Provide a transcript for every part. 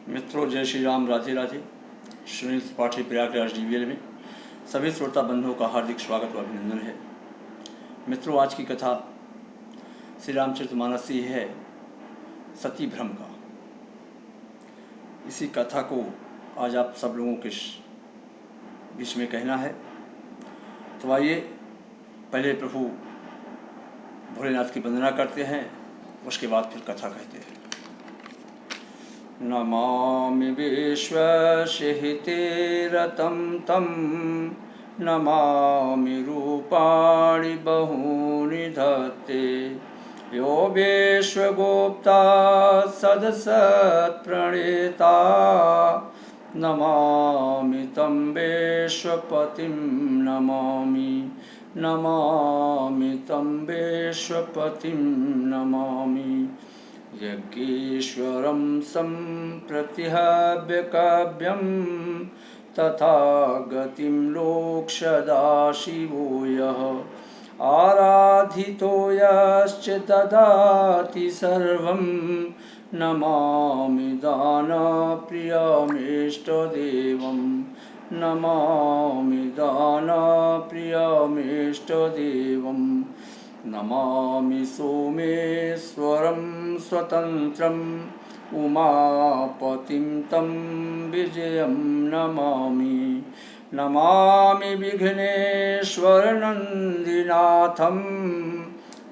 मित्रों, जय श्री राम, राधे राधे। सुनील त्रिपाठी, प्रयागराज डीवीएल में सभी श्रोता बंधुओं का हार्दिक स्वागत व अभिनंदन है। मित्रों, आज की कथा श्री रामचरितमानस से है सती भ्रम का। इसी कथा को आज आप सब लोगों के बीच में कहना है। तो आइए पहले प्रभु भोलेनाथ की वंदना करते हैं, उसके बाद फिर कथा कहते हैं। नमामि विश्वसिहिते रतं तं, नमामि रूपाणि बहूनि धत्ते, यो विश्वगोप्ता सदसत्प्रणेता, नमामि तं विश्वपतिं नमामि, नमामि तं विश्वपतिं नमामि। यज्ञेश्वरं सम्प्रतिहव्यकाव्यं, तथा गतिं लोकसदाशिवो यः, आराधितो यश्च ददाति सर्वं, नमामि दानप्रियमिष्टदेवं, नमामि दानप्रियमिष्टदेवं। नमामि सोमेश्वरं स्वतन्त्रं, उमापतिं तं विजयं नमामि, नमामि विघ्नेश्वरनन्दिनाथं,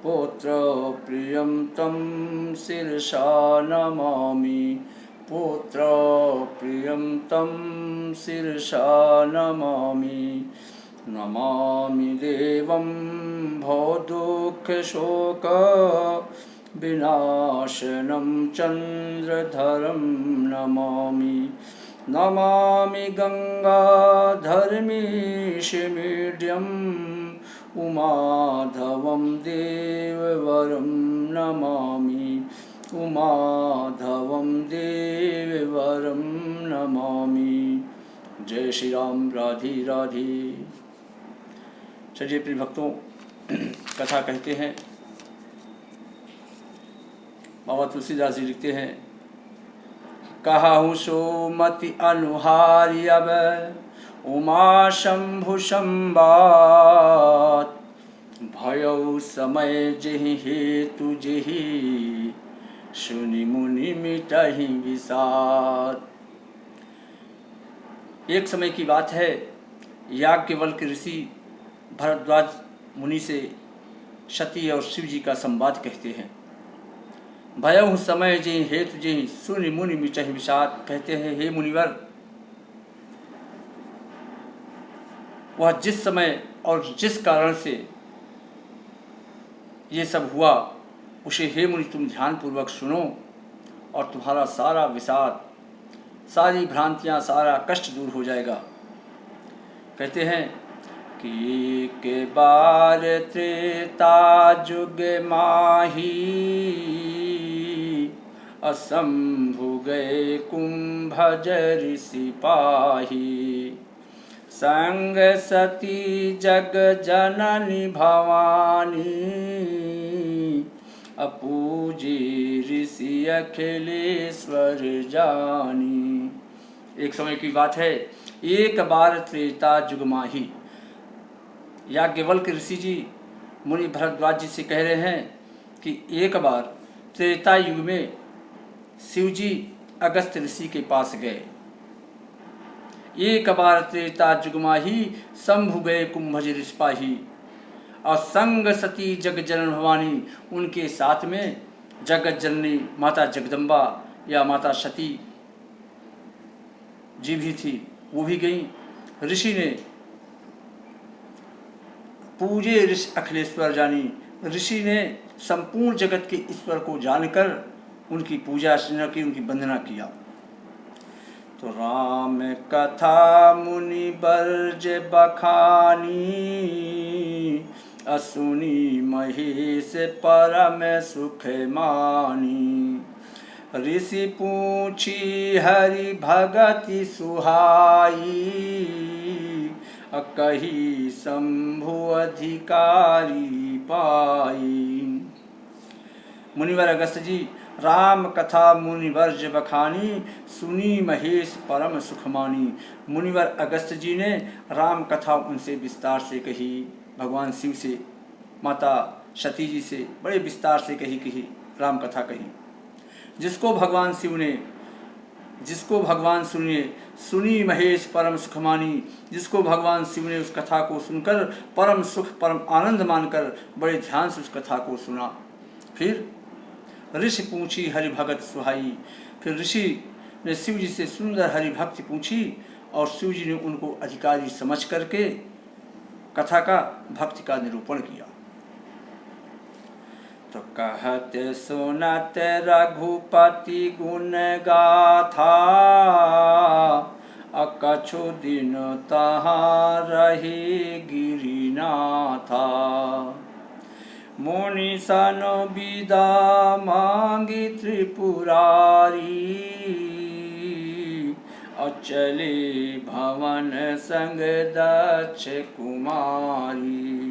पुत्रप्रियं तं शिरसा नमामि, पुत्रप्रियं तं शिरसा नमामि। नमामि देवं भवदुःखशोक विनाशनं चन्द्रधरं नमामि, नमामि गङ्गाधरमीशमीड्यं, उमाधवं देववरं नमामि, उमाधवं देववरं नमामि। जय श्री राम, राधे राधे। चलिए प्रिय भक्तों, कथा कहते हैं। बाबा तुलसीदास जी लिखते हैं, कहूँ सोमति अनुहारी अब, उमा शंभु संवाद, भयउ समय जेहि हेतु जेहि, सुनि मुनि मिटहि विषाद। एक समय की बात है, याज्ञवल्क्य ऋषि भरद्वाज मुनि से सती और शिव जी का संवाद कहते हैं। भयउ समय जेहि हेतु जेहि, सुनि मुनि मिटहि विषाद। कहते हैं, हे मुनिवर, वह जिस समय और जिस कारण से ये सब हुआ, उसे हे मुनि तुम ध्यानपूर्वक सुनो, और तुम्हारा सारा विषाद, सारी भ्रांतियाँ, सारा कष्ट दूर हो जाएगा। कहते हैं कि एक बार त्रेता जुग माही, असंभु गए कुंभज ऋषि पाही, संग सती जग जननी भवानी, अपूजी ऋषि अखिलेश्वर जानी। एक समय की बात है, एक बार त्रेता जुग माही। याज्ञवल्क्य ऋषि जी मुनि भरद्वाज जी से कह रहे हैं कि एक बार त्रेता युग में शिव जी अगस्त्य ऋषि के पास गए। एक बार त्रेता जुग माही, शंभु गए कुंभज ऋषि पाही, और संग सती जग जनन भवानी, उनके साथ में जगत जननी माता जगदम्बा या माता सती जी भी थी, वो भी गई। ऋषि ने पूजे ऋषि अखिलेश्वर जानी। ऋषि ने संपूर्ण जगत के ईश्वर को जानकर उनकी पूजा अर्चना की, उनकी वंदना किया। तो राम कथा मुनि बरज बखानी, असुनी महेश परम सुख मानी, ऋषि पूछी हरि भगति सुहाई, कही शंभु अधिकारी पाई। मुनिवर अगस्त जी राम कथा मुनिवर्ज बखानी, सुनी महेश परम सुखमानी। मुनिवर अगस्त जी ने राम कथा उनसे विस्तार से कही, भगवान शिव से माता सती जी से बड़े विस्तार से कही राम कथा कही, जिसको भगवान सुनी महेश परम सुखमानी, जिसको भगवान शिव ने उस कथा को सुनकर परम सुख परम आनंद मानकर बड़े ध्यान से उस कथा को सुना। फिर ऋषि पूछी हरि भगत सुहाई, फिर ऋषि ने शिव जी से सुंदर हरि भक्ति पूछी और शिव जी ने उनको अधिकारी समझ करके कथा का भक्ति का निरूपण किया। तो कहत सुनत रघुपति गुण गाथा, अकछु दिन तहाँ रही गिरिनाथा। मुनि सन विदा मांगी त्रिपुरारी, अचले भवन संग दक्ष कुमारी।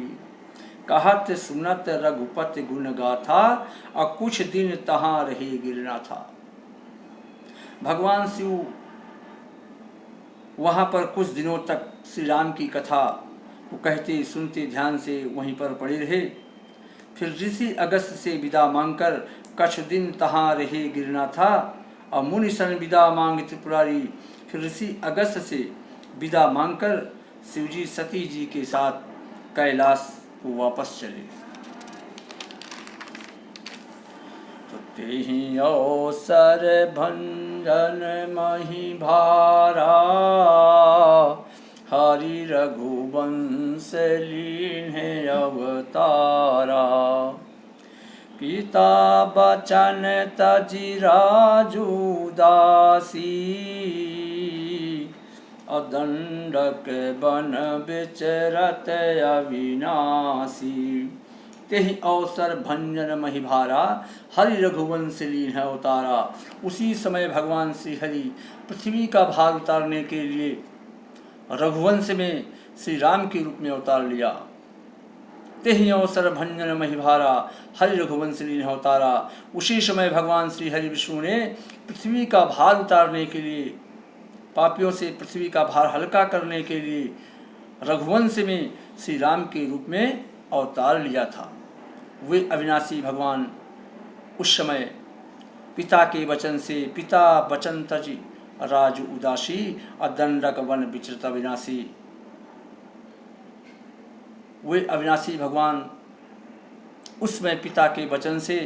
कहत सुनत रघुपति गुण गाथा, और कुछ दिन तहाँ रहे गिरनाथा। भगवान शिव वहाँ पर कुछ दिनों तक श्री राम की कथा को कहते सुनते ध्यान से वहीं पर पड़े रहे। फिर ऋषि अगस्त से विदा मांगकर कुछ दिन तहाँ रहे गिरनाथा, और मुनि सन विदा मांग त्रिपुरारी। फिर ऋषि अगस्त से विदा मांगकर शिवजी सती जी के साथ कैलाश को वापस चले। तो तेहि अवसर भंजन मही भारा, हरि रघुवंश लीन्हे अवतारा। पिता बचन तजि राजू दासी, अदंडक बन विचरत अविनाशी। तेहि अवसर भंजन महिभारा, हरि रघुवंश लीन्हे अवतारा। उसी समय भगवान श्री हरि पृथ्वी का भार उतारने के लिए रघुवंश में श्री राम के रूप में अवतार लिया। तेहि अवसर भंजन महिभारा, हरि रघुवंश लीन्हे अवतारा। उसी समय भगवान श्री हरि विष्णु ने पृथ्वी का भार उतारने के लिए, पापियों से पृथ्वी का भार हल्का करने के लिए रघुवंश में श्री राम के रूप में अवतार लिया था। वे अविनाशी भगवान उस समय पिता के वचन से, पिता वचन तज राजू उदासी, अदंडक वन विचरत अविनाशी। वे अविनाशी भगवान उस समय पिता के वचन से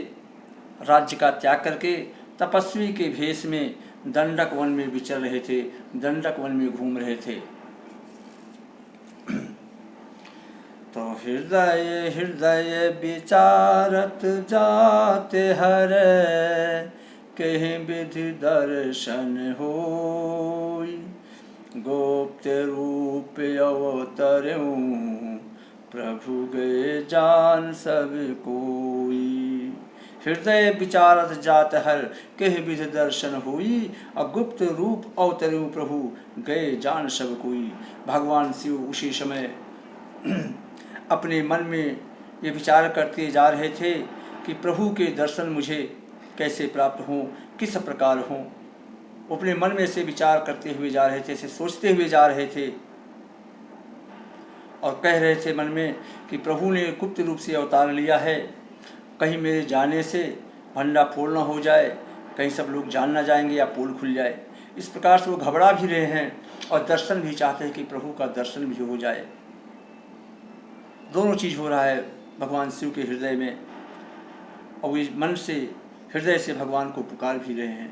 राज्य का त्याग करके तपस्वी के भेष में दंडक वन में विचर रहे थे, दंडक वन में घूम रहे थे। तो हृदय हृदय विचारत जाते हरे, कहीं विधि दर्शन होई। गोप्त रूप अवतरऊं, प्रभु गए जान सब कोई। हृदय विचारत जात हर, कह विधि दर्शन हुई। और गुप्त रूप अवतरऊं, प्रभु गए जान सब कोई। भगवान शिव उसी समय अपने मन में ये विचार करते जा रहे थे कि प्रभु के दर्शन मुझे कैसे प्राप्त हों, किस प्रकार हों। अपने मन में से विचार करते हुए जा रहे थे, ऐसे सोचते हुए जा रहे थे और कह रहे थे मन में कि प्रभु ने गुप्त रूप से अवतार लिया है, कहीं मेरे जाने से भंडा फोड़ न हो जाए, कहीं सब लोग जान न जाएंगे या पोल खुल जाए। इस प्रकार से वो घबरा भी रहे हैं और दर्शन भी चाहते हैं कि प्रभु का दर्शन भी हो जाए। दोनों चीज़ हो रहा है भगवान शिव के हृदय में, और वे मन से हृदय से भगवान को पुकार भी रहे हैं।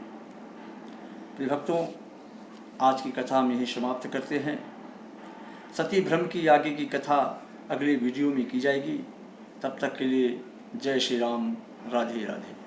प्रिय भक्तों, आज की कथा में ही समाप्त करते हैं। सती भ्रम की आगे की कथा अगले वीडियो में की जाएगी। तब तक के लिए जय श्री राम, राधे राधे।